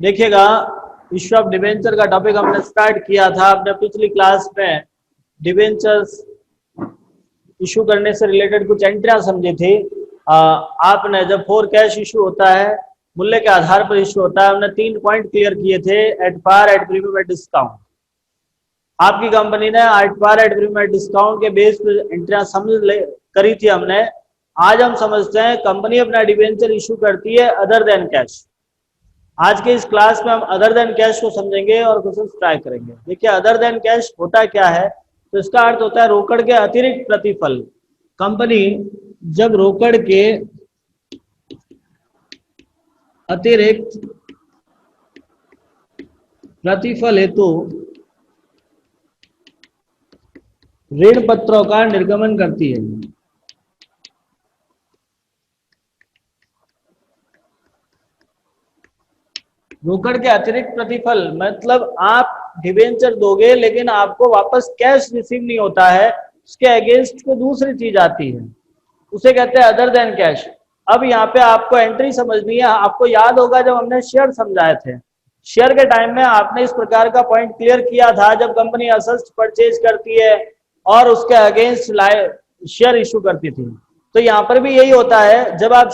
देखिएगा, issue of debenture का topic हमने स्टार्ट किया था अपने पिछली क्लास में। डिबेंचर्स इशू करने से रिलेटेड कुछ एंट्रियां समझी थी। आपने जब फोर कैश इशू होता है, मूल्य के आधार पर इशू होता है, हमने 3 पॉइंट क्लियर किए थे। At par, at premium, at discount. आपकी कंपनी ने at par, at premium, at discount के बेस पर एंट्रियां करी थी हमने। आज हम समझते हैं कंपनी अपना डिबेंचर इशू करती है अदर देन कैश। आज के इस क्लास में हम अदर देन कैश को समझेंगे और क्वेश्चन ट्राई करेंगे। देखिए, अदर देन कैश होता क्या है, तो इसका अर्थ होता है रोकड़ के अतिरिक्त प्रतिफल। कंपनी जब रोकड़ के अतिरिक्त प्रतिफल हेतु ऋण पत्रों का निर्गमन करती है। रोकड़ के अतिरिक्त प्रतिफल मतलब आप डिबेंचर दोगे लेकिन आपको वापस कैश रिसीव नहीं होता है, उसके अगेंस्ट को दूसरी चीज आती है, उसे कहते हैं अदर देन कैश। अब यहाँ पे आपको एंट्री समझनी है। आपको याद होगा जब हमने शेयर समझाए थे, शेयर के टाइम में आपने इस प्रकार का पॉइंट क्लियर किया था, जब कंपनी असेस्ट परचेज करती है और उसके अगेंस्ट शेयर इशू करती थी। तो यहाँ पर भी यही होता है, जब आप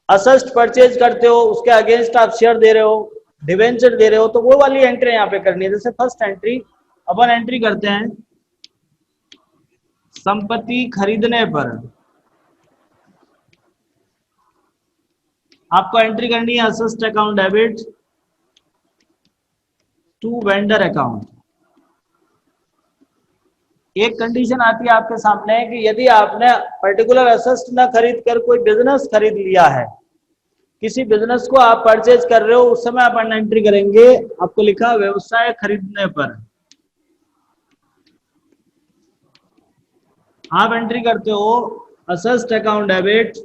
असेस्ट परचेज करते हो, उसके अगेंस्ट आप शेयर दे रहे हो, डिवेंचर दे रहे हो, तो वो वाली एंट्री यहाँ पे करनी है। जैसे फर्स्ट एंट्री अपन एंट्री करते हैं, संपत्ति खरीदने पर आपको एंट्री करनी है assets account debit to vendor account. एक कंडीशन आती है आपके सामने कि यदि आपने पर्टिकुलर असेस्ट ना खरीद कर कोई बिजनेस खरीद लिया है, किसी बिजनेस को आप परचेज कर रहे हो, उस समय आप एंट्री करेंगे, आपको लिखा व्यवसाय खरीदने पर आप एंट्री करते हो assets account debit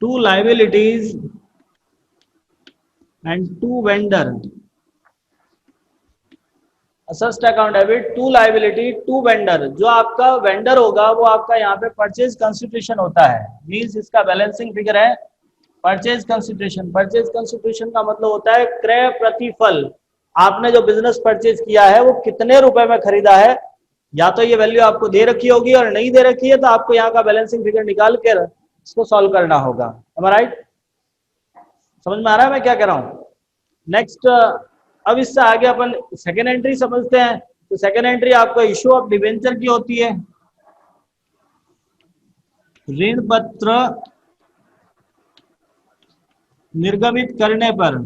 to liabilities and to vendor. Assets account debit to liability to vendor. जो आपका वेंडर होगा वो आपका यहाँ पे परचेज कंसिडरेशन होता है, मींस इसका बैलेंसिंग फिगर है परचेज कंसिडरेशन। परचेज कंसिडरेशन का मतलब होता है क्रय प्रतिफल। आपने जो बिजनेस परचेज किया है वो कितने रुपए में खरीदा है, या तो ये वैल्यू आपको दे रखी होगी, और नहीं दे रखी है तो आपको यहाँ का बैलेंसिंग फिगर निकाल कर इसको सॉल्व करना होगा। राइट? समझ में आ रहा है मैं क्या कह रहा हूँ? नेक्स्ट, अब इससे आगे अपन सेकेंड एंट्री समझते हैं। तो सेकेंड एंट्री आपको इशू ऑफ डिबेंचर की होती है। ऋण पत्र निर्गमित करने पर,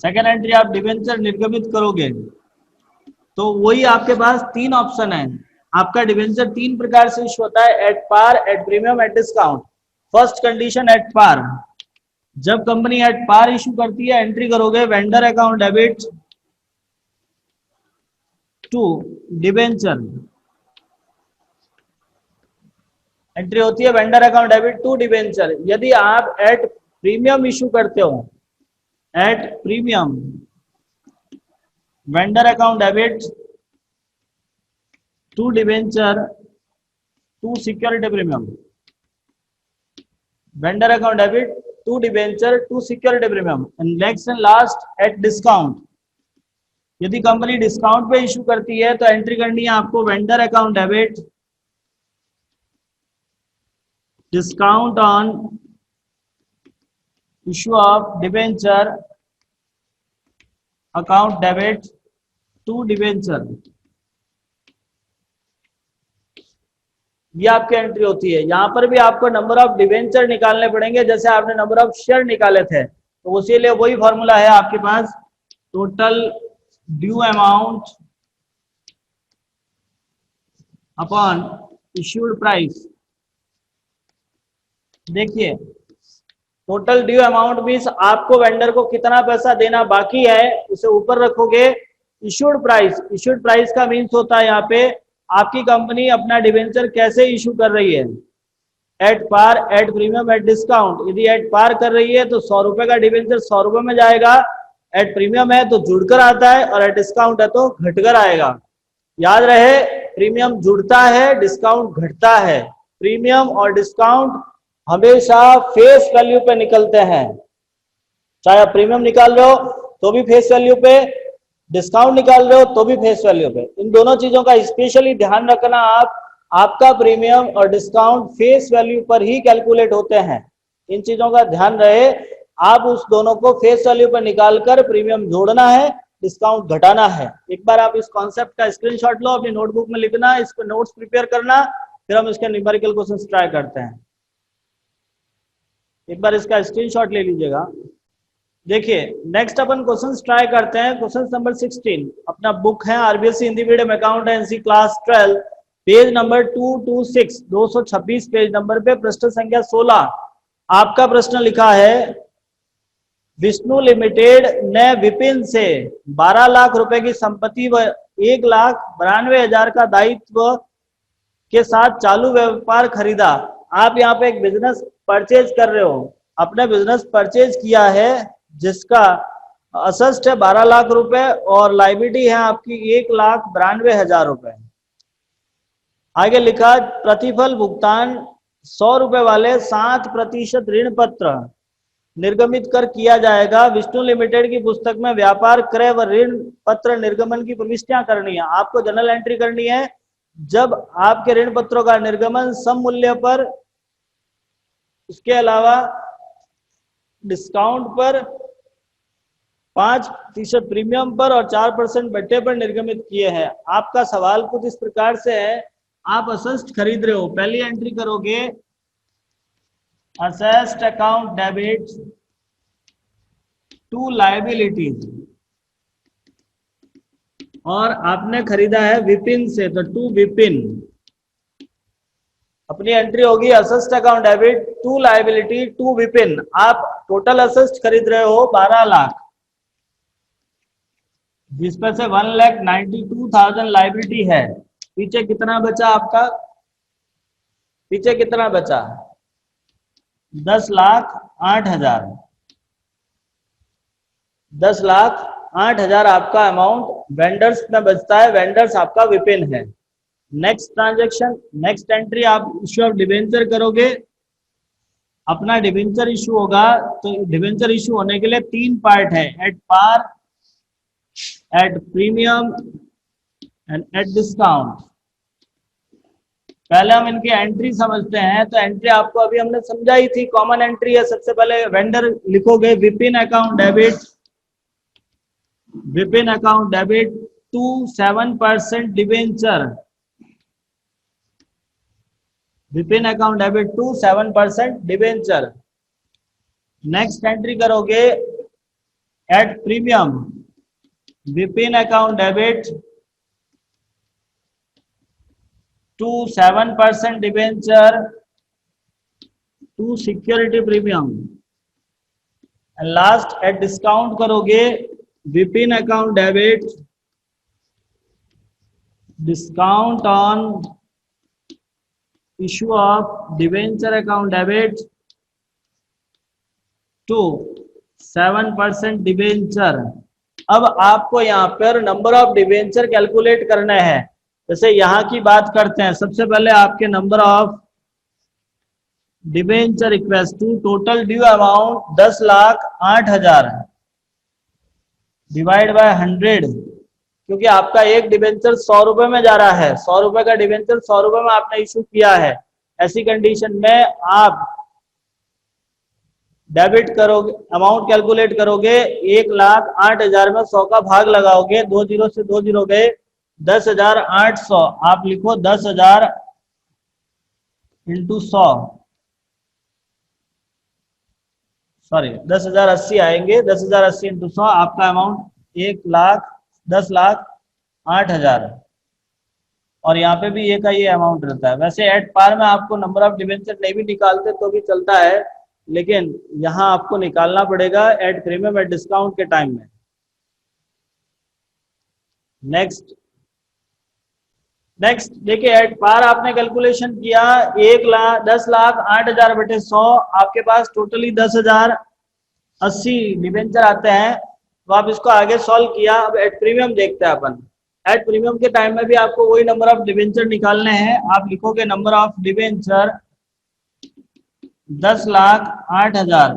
सेकेंड एंट्री आप डिबेंचर निर्गमित करोगे तो वही आपके पास 3 ऑप्शन है। आपका डिबेंचर 3 प्रकार से इशू होता है, at par, at premium, at discount. First condition at par. जब कंपनी एट पार इशू करती है, एंट्री करोगे vendor account debit to debenture. Entry होती है vendor account debit to debenture. यदि आप एट प्रीमियम इशू करते हो, at premium vendor account debit to debenture to security premium. Vendor account debit to debenture to security premium. And next and last at discount. यदि company discount पे issue करती है तो entry करनी है आपको vendor account debit discount on issue of debenture account debit to debenture. ये आपकी एंट्री होती है। यहां पर भी आपको नंबर ऑफ डिबेंचर निकालने पड़ेंगे, जैसे आपने नंबर ऑफ शेयर निकाले थे, तो उसी लिए वही फॉर्मूला है आपके पास, total due amount upon issued price. देखिए, टोटल ड्यू अमाउंट मीन्स आपको वेंडर को कितना पैसा देना बाकी है, उसे ऊपर रखोगे। इश्यूड प्राइस, इश्यूड प्राइस का मीन्स होता है यहाँ पे आपकी कंपनी अपना डिबेंचर कैसे इशू कर रही है, at par, at premium, at discount. यदि एट पार कर रही है तो 100 रुपए का डिबेंचर 100 रुपए में जाएगा, एट प्रीमियम है तो जुड़कर आता है, और एट डिस्काउंट है तो घटकर आएगा। याद रहे, प्रीमियम जुड़ता है, डिस्काउंट घटता है। प्रीमियम और डिस्काउंट हमेशा फेस वैल्यू पे निकलते हैं। चाहे आप प्रीमियम निकाल रहे हो तो भी फेस वैल्यू पे, डिस्काउंट निकाल रहे हो तो भी फेस वैल्यू पे। इन दोनों चीजों का स्पेशली ध्यान रखना, आपका प्रीमियम और डिस्काउंट फेस वैल्यू पर ही कैलकुलेट होते हैं। इन चीजों का ध्यान रहे, आप उस दोनों को फेस वैल्यू पर निकालकर प्रीमियम जोड़ना है, डिस्काउंट घटाना है। एक बार आप इस कॉन्सेप्ट का स्क्रीनशॉट लो, अपनी नोटबुक में लिखना, इस पर नोट्स प्रिपेयर करना, फिर हम इसके न्यूमेरिकल क्वेश्चन ट्राई करते हैं। एक बार इसका स्क्रीनशॉट ले लीजिएगा। देखिए नेक्स्ट अपन क्वेश्चंस ट्राई करते हैं। क्वेश्चन नंबर 16 अपना बुक है RBSC Hindi medium accountancy class 12, page number 226, 226 page number पे, प्रश्न संख्या 16। आपका प्रश्न लिखा है, विष्णु लिमिटेड ने विपिन से 12 लाख रुपए की संपत्ति व 1,92,000 का दायित्व के साथ चालू व्यापार खरीदा। आप यहाँ पे एक बिजनेस परचेज कर रहे हो, अपने बिजनेस परचेज किया है जिसका असेस्ट है 12 लाख रुपए और लाइबिलिटी है आपकी 1,92,000 रुपए। आगे लिखा, प्रतिफल भुगतान 100 रुपए वाले 7% ऋण पत्र निर्गमित कर किया जाएगा। विष्णु लिमिटेड की पुस्तक में व्यापार क्रय व ऋण पत्र निर्गमन की प्रविष्टियां करनी है। आपको जर्नल एंट्री करनी है जब आपके ऋण पत्रों का निर्गमन सम मूल्य पर, उसके अलावा डिस्काउंट पर, 5% प्रीमियम पर और 4% बट्टे पर निर्गमित किए हैं। आपका सवाल कुछ इस प्रकार से है, आप असेस्ट खरीद रहे हो, पहली एंट्री करोगे assets account debit to liabilities, और आपने खरीदा है विपिन से, तो टू विपिन। अपनी एंट्री होगी assets account debit to liability to Vipin. आप टोटल असेस्ट खरीद रहे हो 12 लाख, जिसमें से 1,92,000 लायबिलिटी है। पीछे कितना बचा आपका, पीछे कितना बचा, 10,08,000। 10,08,000 आपका अमाउंट वेंडर्स में बचता है, वेंडर्स आपका विपिन है। नेक्स्ट ट्रांजेक्शन, नेक्स्ट एंट्री आप इश्यू ऑफ डिबेंचर करोगे। अपना डिबेंचर इशू होगा, तो डिबेंचर इशू होने के लिए 3 पार्ट है, at par, at premium and at discount. पहले हम इनकी एंट्री समझते हैं। तो एंट्री आपको अभी हमने समझाई थी, कॉमन एंट्री है। सबसे पहले वेंडर लिखोगे Vipin account debit, Vipin account debit to 7% debenture, Vipin account debit to 7% debenture. Next entry करोगे at premium, Vipin account debit to 7% debenture to security premium. And last at discount करोगे Vipin account debit discount on issue of debenture account debit to 7% debenture. अब आपको यहाँ पर number of debenture calculate करने हैं। जैसे यहाँ की बात करते हैं, सबसे पहले आपके number of debenture request to total due amount 10,08,000 divide by 100, क्योंकि आपका एक डिबेंचर 100 रुपए में जा रहा है, 100 रुपए का डिबेंचर 100 रुपए में आपने इशू किया है। ऐसी कंडीशन में आप डेबिट करोगे, अमाउंट कैलकुलेट करोगे, 1,08,000 में 100 का भाग लगाओगे, 2 जीरो से 2 जीरो गए, 10,800। आप लिखो 10,000 इंटू 100, सॉरी 10,080 आएंगे। 10,080 इंटू 100, आपका अमाउंट 10,08,000। और यहाँ पे भी ये का ये अमाउंट रहता है। वैसे एट पार में आपको नंबर ऑफ डिबेंचर नहीं भी निकालते तो भी चलता है, लेकिन यहाँ आपको निकालना पड़ेगा एट प्रीमियम एट डिस्काउंट के टाइम में। नेक्स्ट देखिए, एट पार आपने कैलकुलेशन किया 10,08,000 बटे 100, आपके पास टोटली 10,080 डिबेंचर आते हैं। तो आप इसको आगे सॉल्व किया। अब एट प्रीमियम देखते हैं अपन। एट प्रीमियम के टाइम में भी आपको वही नंबर ऑफ डिबेंचर निकालने हैं। आप लिखोगे number of debenture 10,08,000,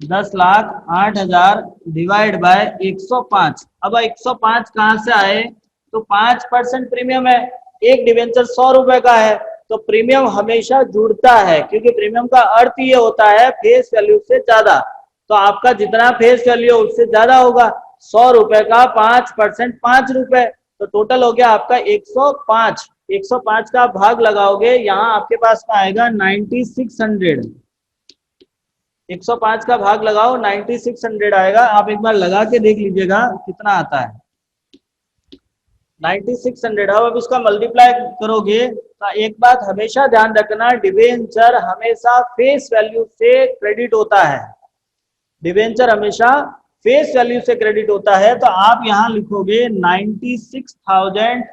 10,08,000 divide bye 105। अब 105 कहाँ से आए? तो 5% प्रीमियम है, एक डिवेंचर 100 रुपए का है, तो प्रीमियम हमेशा जुड़ता है, क्योंकि प्रीमियम का अर्थ ये होता है फेस वैल्यू से ज्यादा। तो आपका जितना फेस वैल्यू है उससे ज्यादा होगा। 100 रुपए का 5% 5 रुपए, तो टोटल हो गया आपका 105। 105 का भाग लगाओगे, यहाँ आपके पास में आएगा 9600। 105 का भाग लगाओ, 9600 आएगा। आप एक बार लगा के देख लीजिएगा कितना आता है। 9600। अब इसका मल्टीप्लाई करोगे तो एक बात हमेशा ध्यान रखना, डिवेंचर हमेशा फेस वैल्यू से क्रेडिट होता है। डिवेंचर हमेशा फेस वैल्यू से क्रेडिट होता है। तो आप यहां लिखोगे 96,000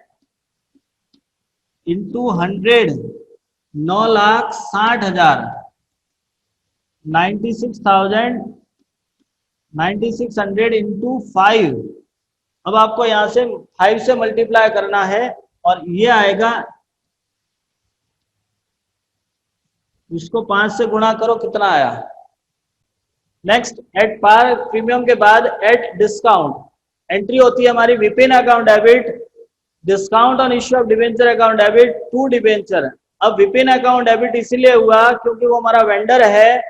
इंटू 100, 9,60,000। 9600 इंटू 5। अब आपको यहां से 5 से मल्टीप्लाई करना है और ये आएगा, इसको 5 से गुणा करो, कितना आया। नेक्स्ट, एट पार प्रीमियम के बाद एट डिस्काउंट एंट्री होती है हमारी Vipin account debit, discount on issue of debenture account debit to debenture. अब विपिन अकाउंट डेबिट इसीलिए हुआ क्योंकि वो हमारा वेंडर है,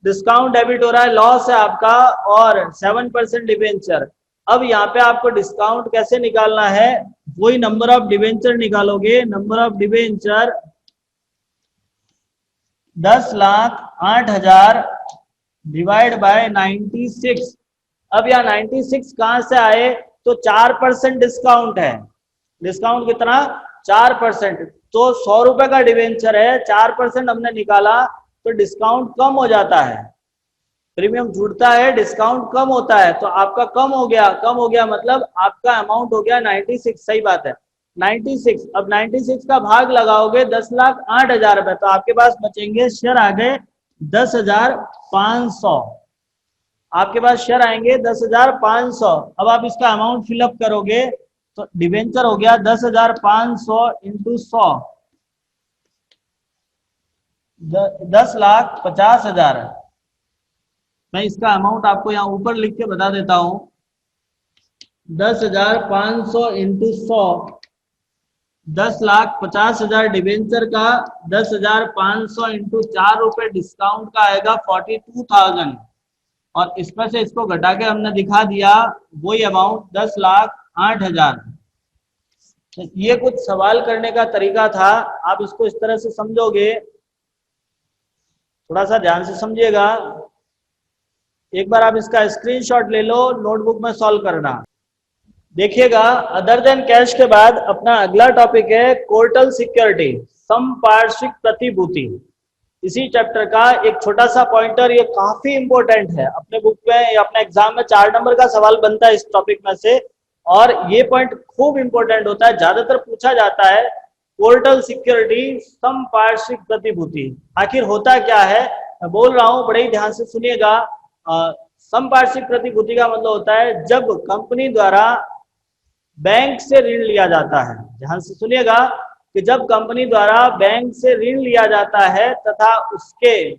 डिस्काउंट डेबिट हो रहा है, लॉस है आपका, और 7% डिवेंचर। अब यहाँ पे आपको डिस्काउंट कैसे निकालना है, वही नंबर ऑफ डिवेंचर निकालोगे। Number of debenture 10,08,000 divide bye 96। अब यहाँ 96 कहां से आए? तो 4% डिस्काउंट है। डिस्काउंट कितना? 4%। तो 100 रुपए का डिवेंचर है, 4% हमने निकाला तो डिस्काउंट कम हो जाता है। प्रीमियम जुड़ता है, डिस्काउंट कम होता है, तो आपका कम हो गया। कम हो गया मतलब आपका अमाउंट हो गया 96। सही बात है, 96। अब 96 का भाग लगाओगे 10,08,000 रुपए, तो आपके पास बचेंगे शेयर आ गए 10,500। आपके पास शेयर आएंगे 10,500। अब आप इसका अमाउंट फिलअप करोगे तो डिवेंचर हो गया 10,500 इंटू 100, 10,50,000। मैं इसका अमाउंट आपको यहाँ ऊपर लिख के बता देता हूं, 10,500 इंटू 100, 10,50,000 डिवेंचर का, 10,500 इंटू 4 रुपए डिस्काउंट का आएगा 42,000, और इसमें से इसको घटा के हमने दिखा दिया वही अमाउंट 10,08,000। ये कुछ सवाल करने का तरीका था, आप इसको इस तरह से समझोगे, थोड़ा सा ध्यान से समझिएगा। एक बार आप इसका स्क्रीनशॉट ले लो, नोटबुक में सॉल्व करना। देखिएगा, अदर देन कैश के बाद अपना अगला टॉपिक है कोर्टल सिक्योरिटी, संपार्श्विक प्रतिभूति। इसी चैप्टर का एक छोटा सा पॉइंटर, ये काफी इंपॉर्टेंट है, अपने बुक में, अपने एग्जाम में 4 नंबर का सवाल बनता है इस टॉपिक में से, और ये पॉइंट खूब इंपॉर्टेंट होता है, ज्यादातर पूछा जाता है। कोर्टल सिक्योरिटी, संपार्श्विक प्रतिभूति, आखिर होता क्या है? मैं बोल रहा हूं, बड़े ही ध्यान से सुनिएगा। संपार्श्विक प्रतिभूति का मतलब होता है जब कंपनी द्वारा बैंक से ऋण लिया जाता है। ध्यान से सुनिएगा कि जब कंपनी द्वारा बैंक से ऋण लिया जाता है तथा उसके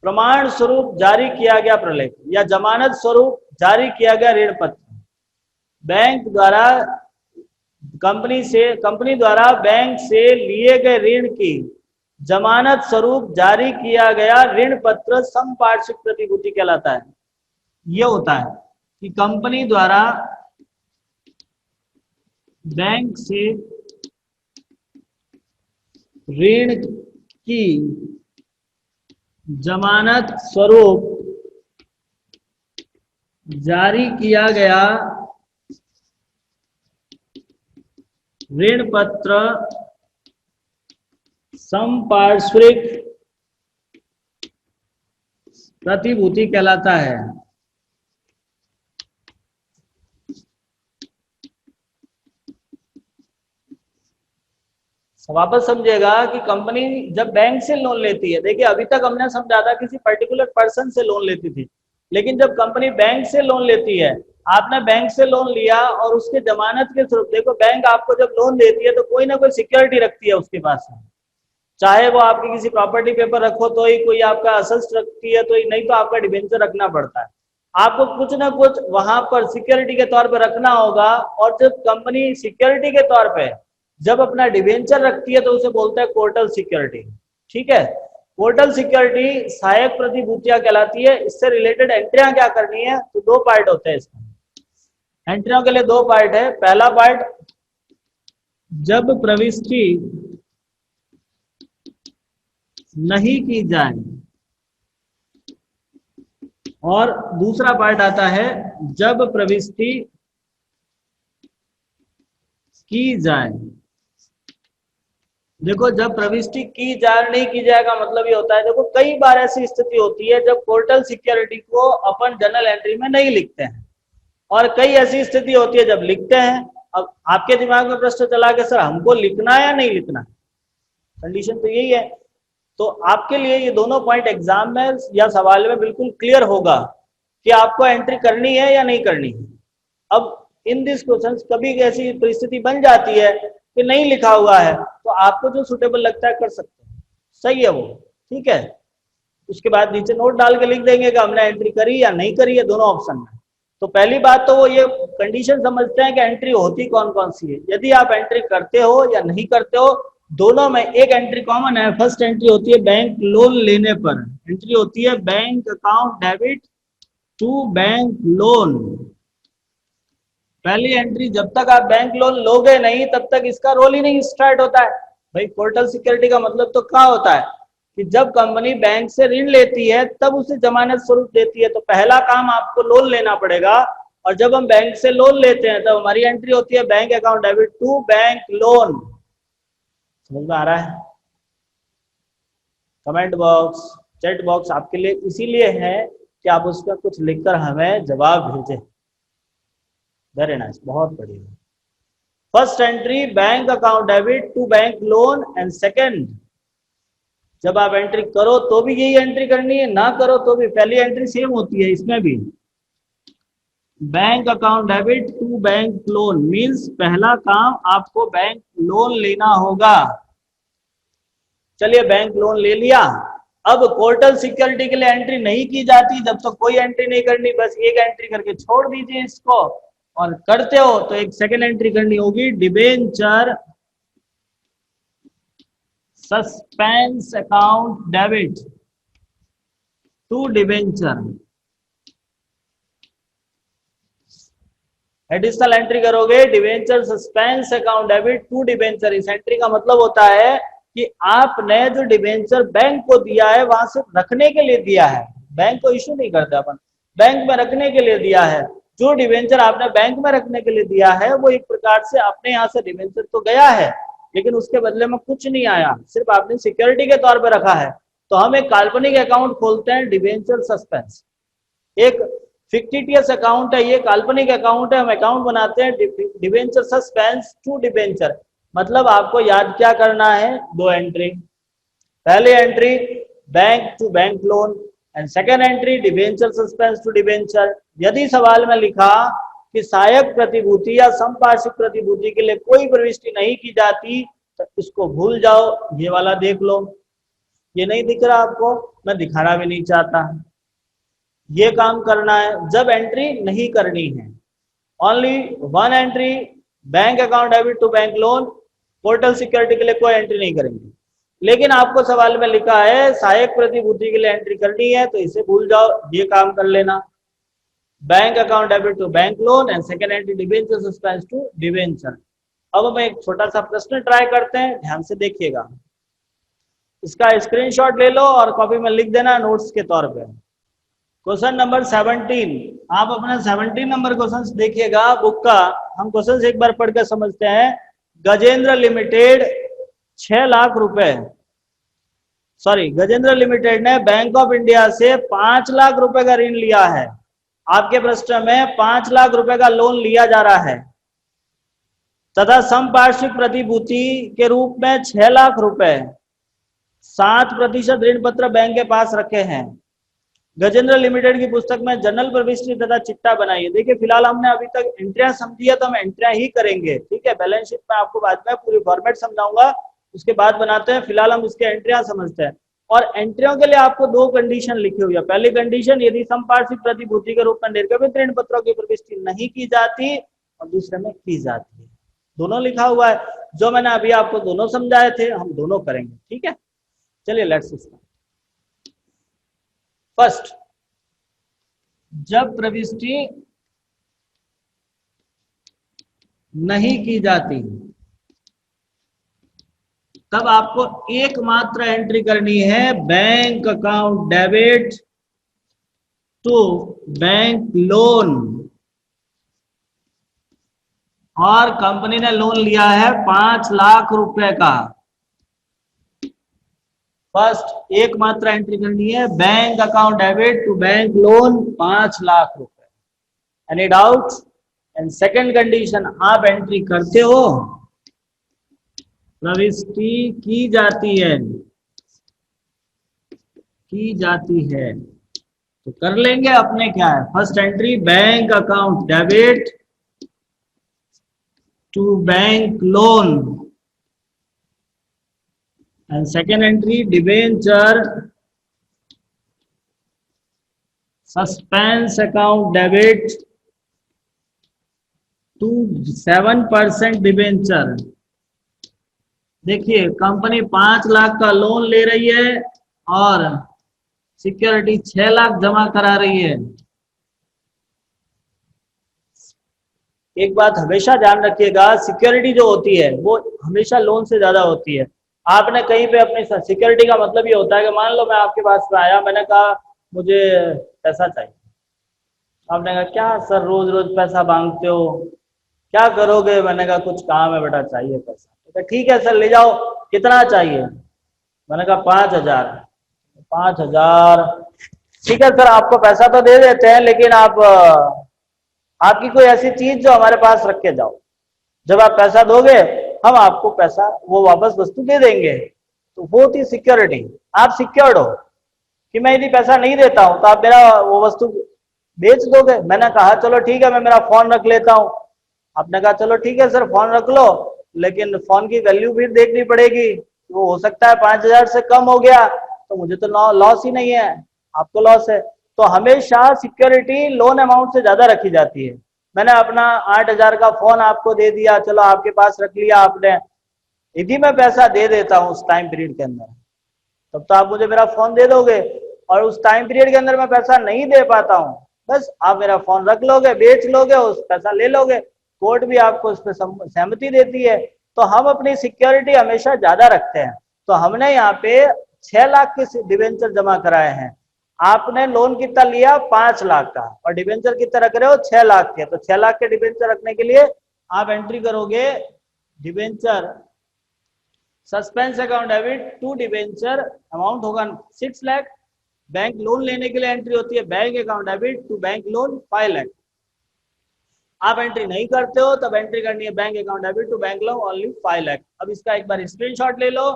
प्रमाण स्वरूप जारी किया गया प्रलेख या जमानत स्वरूप जारी किया गया ऋण पत्र, बैंक द्वारा कंपनी द्वारा बैंक से लिए गए ऋण की जमानत स्वरूप जारी किया गया ऋण पत्र संपार्श्विक प्रतिभूति कहलाता है। यह होता है कि कंपनी द्वारा बैंक से ऋण की जमानत स्वरूप जारी किया गया ऋण पत्र संपार्श्विक प्रतिभूति कहलाता है। वापस समझिएगा कि कंपनी जब बैंक से लोन लेती है, देखिए अभी तक हमने समझा था किसी पर्टिकुलर पर्सन से लोन लेती थी, लेकिन जब कंपनी बैंक से लोन लेती है, आपने बैंक से लोन लिया और उसके जमानत के स्वरूप, देखो बैंक आपको जब लोन देती है तो कोई ना कोई सिक्योरिटी रखती है उसके पास में। चाहे वो आपकी किसी प्रॉपर्टी पेपर रखो तो ही, कोई आपका असेट्स रखती है तो ही, नहीं तो आपका डिबेंचर रखना पड़ता है। आपको कुछ ना कुछ वहां पर सिक्योरिटी के तौर पर रखना होगा, और जब कंपनी सिक्योरिटी के तौर पे जब अपना डिबेंचर रखती है तो उसे बोलते हैं कोर्टल सिक्योरिटी। ठीक है, कोर्टल सिक्योरिटी सहायक प्रतिभूतियां कहलाती है। इससे रिलेटेड एंट्रियां क्या करनी है, तो दो पार्ट होते हैं इसमें। एंट्रियों के लिए दो पार्ट है। पहला पार्ट, जब प्रविष्टि नहीं की जाए, और दूसरा पार्ट आता है जब प्रविष्टि की जाए। देखो, जब प्रविष्टि की जाए नहीं की जाए का मतलब ये होता है, देखो कई बार ऐसी स्थिति होती है जब पोर्टल सिक्योरिटी को अपन जर्नल एंट्री में नहीं लिखते हैं, और कई ऐसी स्थिति होती है जब लिखते हैं। अब आपके दिमाग में प्रश्न चला कि सर हमको लिखना है या नहीं लिखना, कंडीशन तो यही है। तो आपके लिए ये दोनों पॉइंट एग्जाम में या सवाल में बिल्कुल क्लियर होगा कि आपको एंट्री करनी है या नहीं करनी है। अब इन दिस क्वेश्चन कभी ऐसी परिस्थिति बन जाती है कि नहीं लिखा हुआ है, तो आपको जो सुटेबल लगता है कर सकते हैं, सही है वो, ठीक है। उसके बाद नीचे नोट डाल के लिख देंगे कि हमने एंट्री करी या नहीं करी है, दोनों ऑप्शन में। तो पहली बात तो वो ये कंडीशन समझते हैं कि एंट्री होती कौन कौन सी है। यदि आप एंट्री करते हो या नहीं करते हो, दोनों में एक एंट्री कॉमन है। फर्स्ट एंट्री होती है बैंक लोन लेने पर, एंट्री होती है bank account debit to bank loan. पहली एंट्री, जब तक आप बैंक लोन लोगे नहीं तब तक इसका रोल ही नहीं स्टार्ट होता है। भाई पोर्टल सिक्योरिटी का मतलब तो क्या होता है कि जब कंपनी बैंक से ऋण लेती है तब उसे जमानत स्वरूप देती है, तो पहला काम आपको लोन लेना पड़ेगा। और जब हम बैंक से लोन लेते हैं तब हमारी एंट्री होती है bank account debit to bank loan. समझ में आ रहा है? कमेंट बॉक्स, चैट बॉक्स आपके लिए इसीलिए है कि आप उसमें कुछ लिखकर हमें जवाब भेजें। वेरी नाइस, बहुत बढ़िया। First entry bank account debit to bank loan, and second, जब आप एंट्री करो तो भी यही एंट्री करनी है, ना करो तो भी पहली एंट्री सेम होती है इसमें भी। Bank account debit to bank loan means पहला काम आपको बैंक लोन लेना होगा। चलिए बैंक लोन ले लिया। अब पोर्टल सिक्योरिटी के लिए एंट्री नहीं की जाती, जब तक तो कोई एंट्री नहीं करनी, बस एक एंट्री करके छोड़ दीजिए इसको। और करते हो तो एक सेकेंड एंट्री करनी होगी, debenture suspense account debit to debenture. Additional entry करोगे debenture suspense account debit to debenture. इस एंट्री का मतलब होता है कि आपने जो डिबेंचर बैंक को दिया है वहां से रखने के लिए दिया है, बैंक को इश्यू नहीं करते अपन, बैंक में रखने के लिए दिया है। जो डिबेंचर आपने बैंक में रखने के लिए दिया है वो एक प्रकार से अपने यहाँ से डिबेंचर तो गया है, लेकिन उसके बदले में कुछ नहीं आया, सिर्फ आपने सिक्योरिटी के तौर पर रखा है। तो हम एक काल्पनिक अकाउंट खोलते हैं, डिबेंचर सस्पेंस। एक फिक्टिटियस अकाउंट है, ये काल्पनिक अकाउंट है, हम अकाउंट बनाते हैं डिबेंचर सस्पेंस टू डिबेंचर। मतलब आपको याद क्या करना है, दो एंट्री। पहली entry bank to bank loan, and second entry debenture suspense to debenture. यदि सवाल में लिखा कि सहायक प्रतिभूति या संपार्श्विक प्रतिभूति के लिए कोई प्रविष्टि नहीं की जाती तो इसको भूल जाओ, ये वाला देख लो। ये नहीं दिख रहा आपको, मैं दिखाना भी नहीं चाहता। ये काम करना है जब एंट्री नहीं करनी है। Only one entry, bank account debit to bank loan. Portal security के लिए कोई एंट्री नहीं करेंगे। लेकिन आपको सवाल में लिखा है सहायक प्रतिभूति के लिए एंट्री करनी है तो इसे भूल जाओ, ये काम कर लेना। Bank account debit to bank loan, and second entry debenture suspense to debenture. अब हम एक छोटा सा प्रश्न ट्राई करते हैं, ध्यान से देखिएगा। इसका स्क्रीनशॉट ले लो और कॉपी में लिख देना नोट्स के तौर पे। क्वेश्चन नंबर 17, आप अपना 17 नंबर क्वेश्चन देखिएगा बुक का। हम क्वेश्चन एक बार पढ़ कर समझते हैं। गजेंद्र लिमिटेड 6 लाख रुपए, सॉरी, गजेंद्र लिमिटेड ने बैंक ऑफ इंडिया से 5 लाख रुपए का ऋण लिया है। आपके प्रश्न में 5 लाख रुपए का लोन लिया जा रहा है तथा संपार्श्विक प्रतिभूति के रूप में 6 लाख रुपए 7% ऋण पत्र बैंक के पास रखे हैं। गजेंद्र लिमिटेड की पुस्तक में जनरल प्रविष्टि तथा चिट्ठा बनाइए। देखिए फिलहाल हमने अभी तक एंट्रियां समझी है तो हम एंट्रियां ही करेंगे, ठीक है। बैलेंस शीट में आपको बाद में पूरी फॉर्मेट समझाऊंगा, उसके बाद बनाते हैं। फिलहाल हम इसके एंट्रियां समझते हैं। और एंट्रियों के लिए आपको दो कंडीशन लिखी हुई है। पहली कंडीशन, यदि समपार्श्विक प्रतिभूति के रूप में निर्गमित ऋण पत्रों की प्रविष्टि नहीं की जाती, और दूसरे में की जाती है। दोनों लिखा हुआ है। जो मैंने अभी आपको दोनों समझाए थे, हम दोनों करेंगे। ठीक है, चलिए लेट्स स्टार्ट। फर्स्ट, जब प्रविष्टि नहीं की जाती तब आपको एकमात्र एंट्री करनी है, bank account debit to bank loan. और कंपनी ने लोन लिया है 5 लाख रुपए का। फर्स्ट एकमात्र एंट्री करनी है, bank account debit to bank loan 5 lakh रुपए। Any doubt? And second condition, आप एंट्री करते हो, प्रविष्टि की जाती है तो कर लेंगे। अपने क्या है, first entry bank account debit to bank loan, and second entry debenture suspense account debit to 7% debenture. देखिए, कंपनी 5 लाख का लोन ले रही है और सिक्योरिटी 6 लाख जमा करा रही है। एक बात हमेशा ध्यान रखिएगा, सिक्योरिटी जो होती है वो हमेशा लोन से ज्यादा होती है। आपने कहीं पे अपनी सिक्योरिटी का मतलब ये होता है कि मान लो मैं आपके पास में आया, मैंने कहा मुझे पैसा चाहिए। आपने कहा क्या सर रोज रोज पैसा मांगते हो, क्या करोगे? मैंने कहा कुछ काम है बेटा, चाहिए पैसा। तो ठीक है सर ले जाओ, कितना चाहिए? मैंने कहा 5,000। 5,000, ठीक है सर आपको पैसा तो दे देते हैं, लेकिन आप आपकी कोई ऐसी चीज जो हमारे पास रख के जाओ। जब आप पैसा दोगे हम आपको पैसा वो वापस वस्तु दे देंगे। तो वो थी सिक्योरिटी। आप सिक्योर्ड हो कि मैं यदि पैसा नहीं देता हूं तो आप मेरा वो वस्तु बेच दोगे। मैंने कहा चलो ठीक है, मैं मेरा फोन रख लेता हूं। आपने कहा चलो ठीक है सर फोन रख लो, लेकिन फोन की वैल्यू भी देखनी पड़ेगी। वो हो सकता है 5,000 से कम हो गया तो मुझे तो लॉस ही नहीं है, आपको लॉस है। तो हमेशा सिक्योरिटी लोन अमाउंट से ज्यादा रखी जाती है। मैंने अपना 8,000 का फोन आपको दे दिया, चलो आपके पास रख लिया आपने। यदि मैं पैसा दे देता हूँ उस टाइम पीरियड के अंदर, तब तो आप मुझे मेरा फोन दे दोगे। और उस टाइम पीरियड के अंदर मैं पैसा नहीं दे पाता हूँ, बस आप मेरा फोन रख लोगे, बेच लोगे, उस पैसा ले लोगे। कोर्ट भी आपको उस पर सहमति देती है। तो हम अपनी सिक्योरिटी हमेशा ज्यादा रखते हैं। तो हमने यहाँ पे 6 लाख के डिवेंचर जमा कराए हैं। आपने लोन कितना लिया? 5 लाख का, और डिवेंचर कितना रख रहे हो? 6 लाख के। तो 6 लाख के डिवेंचर रखने के लिए आप एंट्री करोगे, debenture suspense account debit to debenture, amount होगा 6 लाख। बैंक लोन लेने के लिए एंट्री होती है bank account debit to bank loan 5 lakh. आप एंट्री नहीं करते हो तब एंट्री करनी है bank account debit to bank loan only 5 lakh. अब इसका एक बार स्क्रीनशॉट ले लो,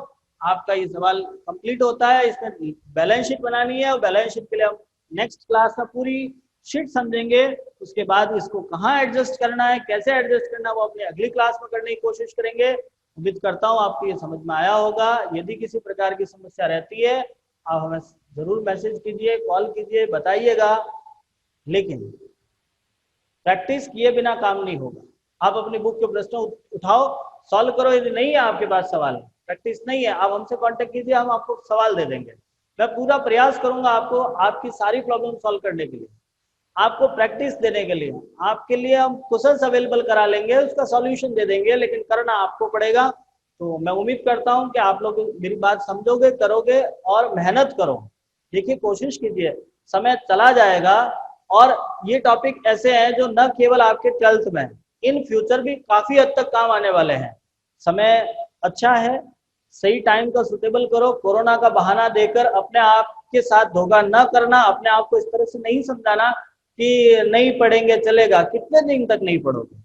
आपका ये सवाल कंप्लीट होता है। इसमें बैलेंस शीट बनानी है और बैलेंस शीट के लिए हम नेक्स्ट क्लास में पूरी शीट समझेंगे। उसके बाद इसको कहाँ एडजस्ट करना है, कैसे एडजस्ट करना है, वो अपनी अगली क्लास में करने की कोशिश करेंगे। उम्मीद करता हूँ आपको ये समझ में आया होगा। यदि किसी प्रकार की समस्या रहती है आप हमें जरूर मैसेज कीजिए, कॉल कीजिए, बताइएगा। लेकिन प्रैक्टिस किए बिना काम नहीं होगा। आप अपनी बुक के प्रश्न उठाओ, सॉल्व करो। यदि नहीं है आपके पास सवाल, प्रैक्टिस नहीं है, आप हमसे कांटेक्ट कीजिए, हम आपको सवाल दे देंगे। मैं पूरा प्रयास करूंगा आपको आपकी सारी प्रॉब्लम सॉल्व करने के लिए, आपको प्रैक्टिस देने के लिए। आपके लिए हम क्वेश्चंस अवेलेबल करा लेंगे, उसका सॉल्यूशन दे देंगे, लेकिन करना आपको पड़ेगा। तो मैं उम्मीद करता हूं कि आप लोग मेरी बात समझोगे, करोगे और मेहनत करो। देखिए कोशिश कीजिए, समय चला जाएगा और ये टॉपिक ऐसे हैं जो न केवल आपके 12th में, इन फ्यूचर भी काफी हद तक काम आने वाले हैं। समय अच्छा है, सही टाइम का सुटेबल करो। कोरोना का बहाना देकर अपने आप के साथ धोखा न करना, अपने आप को इस तरह से नहीं समझाना कि नहीं पढ़ेंगे चलेगा। कितने दिन तक नहीं पढ़ोगे?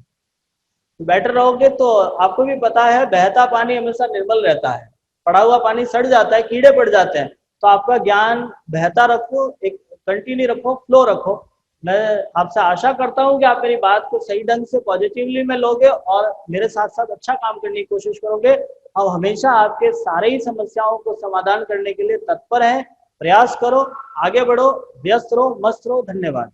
बेटर रहोगे तो आपको भी पता है बहता पानी हमेशा निर्मल रहता है, पड़ा हुआ पानी सड़ जाता है, कीड़े पड़ जाते हैं। तो आपका ज्ञान बहता रखो, एक कंटिन्यू रखो, फ्लो रखो। मैं आपसे आशा करता हूं कि आप मेरी बात को सही ढंग से पॉजिटिवली में लोगे और मेरे साथ साथ अच्छा काम करने की कोशिश करोगे। हम हमेशा आपके सारे ही समस्याओं को समाधान करने के लिए तत्पर हैं। प्रयास करो, आगे बढ़ो, व्यस्त रहो, मस्त रहो। धन्यवाद।